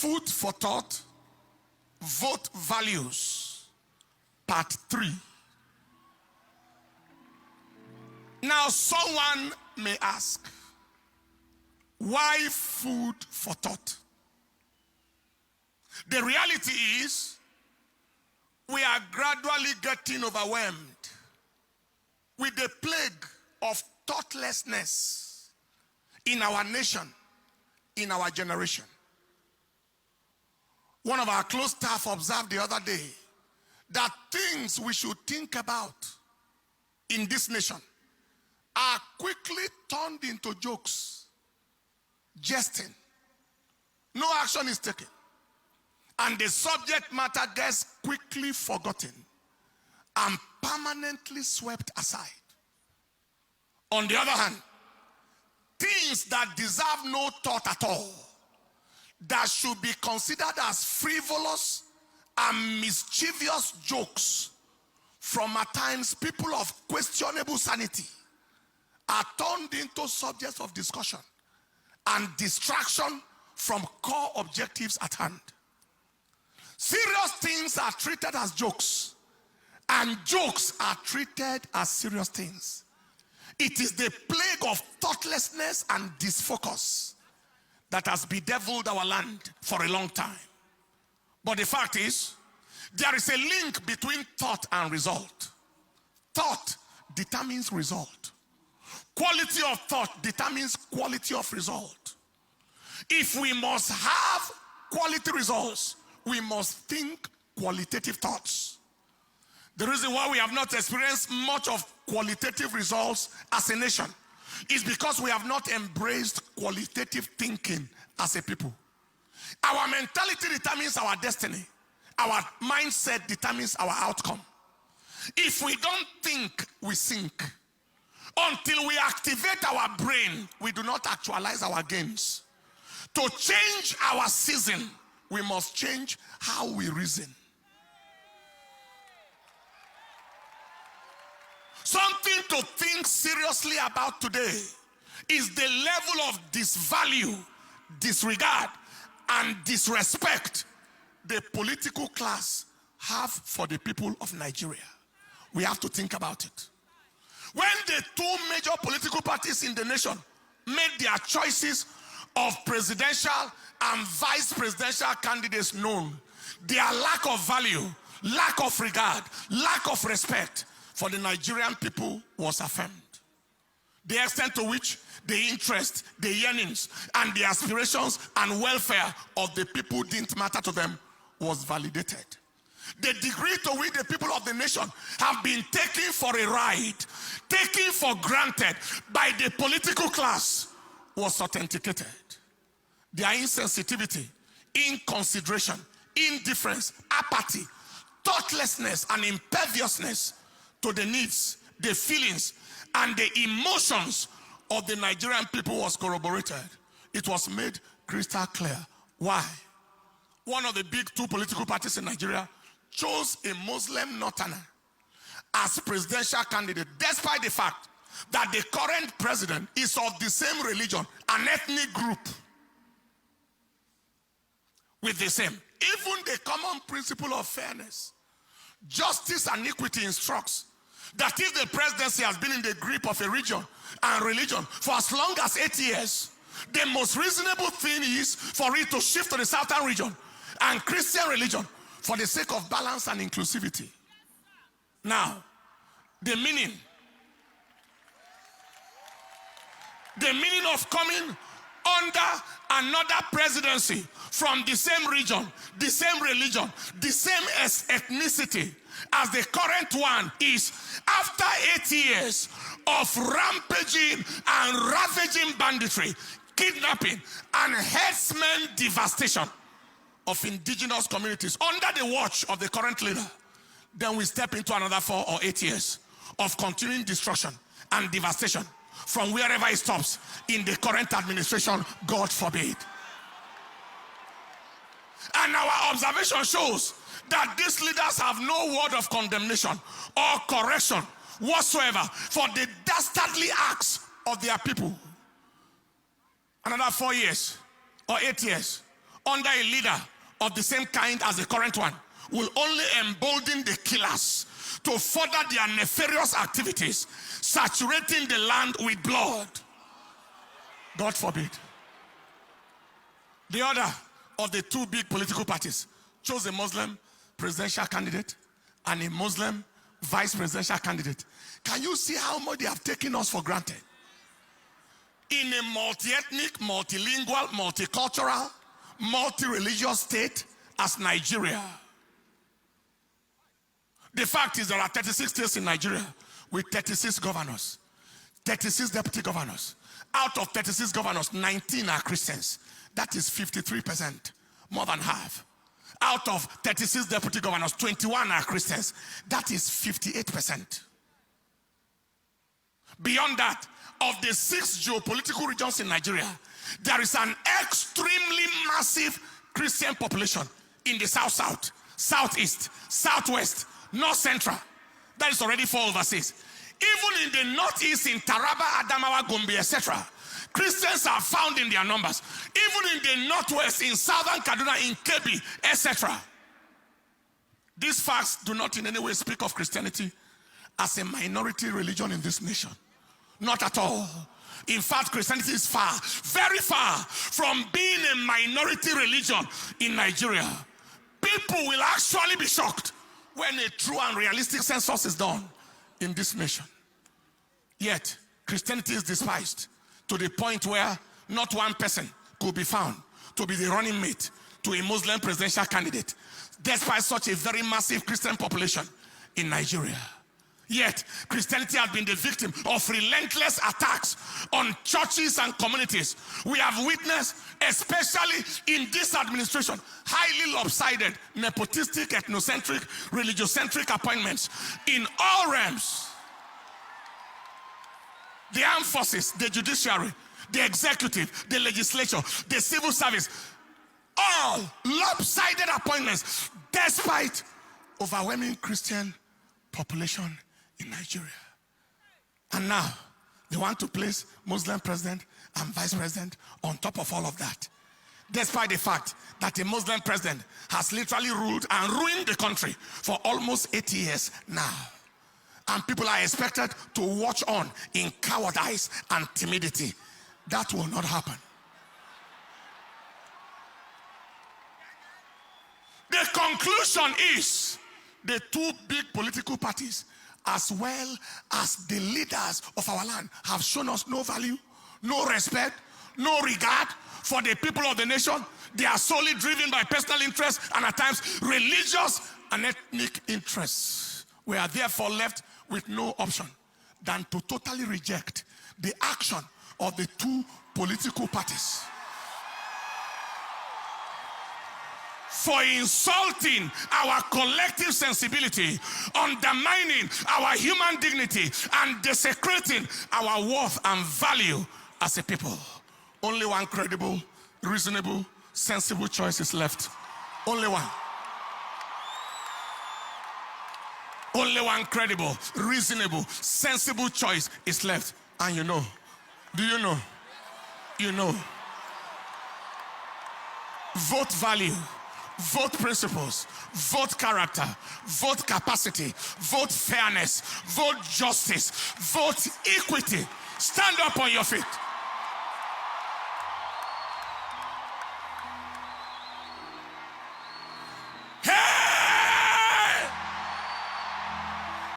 Food for thought, vote values, part 3. Now someone may ask, why food for thought? The reality is, we are gradually getting overwhelmed with the plague of thoughtlessness in our nation, in our generation. One of our close staff observed the other day that things we should think about in this nation are quickly turned into jokes, jesting. No action is taken, and the subject matter gets quickly forgotten and permanently swept aside. On the other hand, things that deserve no thought at all, that should be considered as frivolous and mischievous jokes from at times people of questionable sanity, are turned into subjects of discussion and distraction from core objectives at hand. Serious things are treated as jokes, and jokes are treated as serious things. It is the plague of thoughtlessness and disfocus that has bedeviled our land for a long time. But the fact is, there is a link between thought and result. Thought determines result. Quality of thought determines quality of result. If we must have quality results, we must think qualitative thoughts. The reason why we have not experienced much of qualitative results as a nation is because we have not embraced qualitative thinking as a people. Our mentality determines our destiny. Our mindset determines our outcome. If we don't think, we sink. Until we activate our brain, we do not actualize our gains. To change our season, we must change how we reason. Something to think seriously about today is the level of disvalue, disregard, and disrespect the political class have for the people of Nigeria. We have to think about it. When the two major political parties in the nation made their choices of presidential and vice presidential candidates known, their lack of value, lack of regard, lack of respect for the Nigerian people was affirmed. The extent to which the interest, the yearnings, and the aspirations and welfare of the people didn't matter to them was validated. The degree to which the people of the nation have been taken for a ride, taken for granted by the political class, was authenticated. Their insensitivity, inconsideration, indifference, apathy, thoughtlessness, and imperviousness to the needs, the feelings, and the emotions of the Nigerian people was corroborated. It was made crystal clear. Why? One of the big two political parties in Nigeria chose a Muslim northerner as presidential candidate, despite the fact that the current president is of the same religion, an ethnic group with the same. Even the common principle of fairness, justice, and equity instructs that if the presidency has been in the grip of a region and religion for as long as 8 years, the most reasonable thing is for it to shift to the southern region and Christian religion for the sake of balance and inclusivity. Now, the meaning of coming under another presidency from the same region, the same religion, the same ethnicity as the current one is, after 8 years of rampaging and ravaging banditry, kidnapping, and herdsmen devastation of indigenous communities under the watch of the current leader, then we step into another 4 or 8 years of continuing destruction and devastation from wherever it stops in the current administration, God forbid. And our observation shows that these leaders have no word of condemnation or correction whatsoever for the dastardly acts of their people. Another 4 years or 8 years under a leader of the same kind as the current one will only embolden the killers to further their nefarious activities, saturating the land with blood. God forbid. The other of the two big political parties chose a Muslim presidential candidate and a Muslim vice presidential candidate. Can you see how much they have taken us for granted? In a multi-ethnic, multilingual, multicultural, multi-religious state as Nigeria. The fact is there are 36 states in Nigeria with 36 governors, 36 deputy governors. Out of 36 governors, 19 are Christians. That is 53%, more than half. Out of 36 deputy governors, 21 are Christians. That is 58%. Beyond that, of the 6 geopolitical regions in Nigeria, there is an extremely massive Christian population in the south-south, southeast, southwest, north-central. That is already 4/6. Even in the northeast, in Taraba, Adamawa, Gombe, etc., Christians are found in their numbers. Even in the northwest, in southern Kaduna, in Kebbi, etc. These facts do not in any way speak of Christianity as a minority religion in this nation. Not at all. In fact, Christianity is far, very far from being a minority religion in Nigeria. People will actually be shocked when a true and realistic census is done in this nation. Yet, Christianity is despised to the point where not one person could be found to be the running mate to a Muslim presidential candidate, despite such a very massive Christian population in Nigeria. Yet, Christianity has been the victim of relentless attacks on churches and communities. We have witnessed, especially in this administration, highly lopsided, nepotistic, ethnocentric, religiocentric appointments in all realms. The armed forces, the judiciary, the executive, the legislature, the civil service, all lopsided appointments despite overwhelming Christian population in Nigeria. And now they want to place Muslim president and vice president on top of all of that, despite the fact that a Muslim president has literally ruled and ruined the country for almost 80 years now. And people are expected to watch on in cowardice and timidity. That will not happen. The conclusion is the two big political parties, as well as the leaders of our land, have shown us no value, no respect, no regard for the people of the nation. They are solely driven by personal interests and at times religious and ethnic interests. We are therefore left with no option than to totally reject the action of the two political parties for insulting our collective sensibility, undermining our human dignity, and desecrating our worth and value as a people. Only one credible, reasonable, sensible choice is left. Only one. Only one credible, reasonable, sensible choice is left. And you know, do you know? You know. Vote value, vote principles, vote character, vote capacity, vote fairness, vote justice, vote equity. Stand up on your feet.